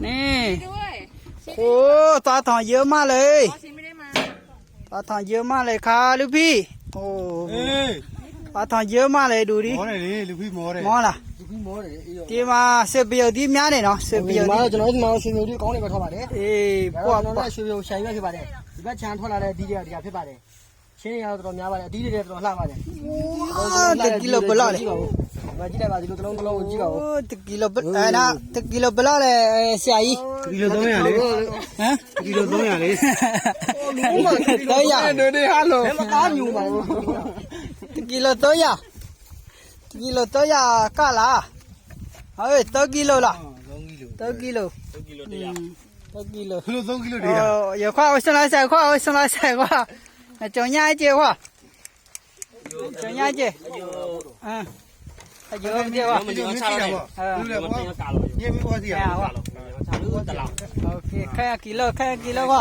นี่โอ้ตาทองเยอะมากเลยตาทองเยอะมากเลยค่ะลูกพี่โอ้ตาทองเยอะมากเลยดูดิ ม้อเลยดิลูกพี่ม้อเลย ม้อล่ะ ลูกพี่ม้อเลย ဒီမှာစစ်ပြုတ်ဒီများနေနော်စစ်ပြုတ် ဒီမှာကျွန်တော်ဒီမှာရွှေမျိုးလေးကောင်းနေပဲထွက်ပါတယ် အေး ပွား ပွား တော့ ပွား ရွှေမျိုးဆိုင်ရွက်ဖြစ်ပါတယ်ဒီဘက်ချမ်းထွက်လာတဲ့ဒီတွေကဖြစ်ပါတယ်ချင်းတွေကတော့တော်တော်များပါတယ်အဒီတွေတော်တော်လှပါတယ် တကီလိုဘလောက်လဲ ဒီမှာကြည့်လိုက်ပါဒီလိုတစ်လုံးတစ်လုံးကိုကြည့်ပါဦး โอ้ตะกิโลအဲ့ဒါตะกิโลဘလောက်လဲဆရာကြီး ကီလို300လေ ဟမ် ကီလို300လေ လူမ300 နေဟာလို့မကားမျိုးပါဘူး ตะกิโล300ตะกิโล300ကလားဟေး3ကီလိုလား3ကီလို3ကီလို100 ကီလို3ကီလိုတည်း 哦，有块我送来三块，我送来三块，那中央一句话，中央一句，嗯，还有一句话，ဒီလို差တော့ဒီလိုပေါ့ညေပြီးပွားစီရအောင် OK，看下几楼，看下几楼话。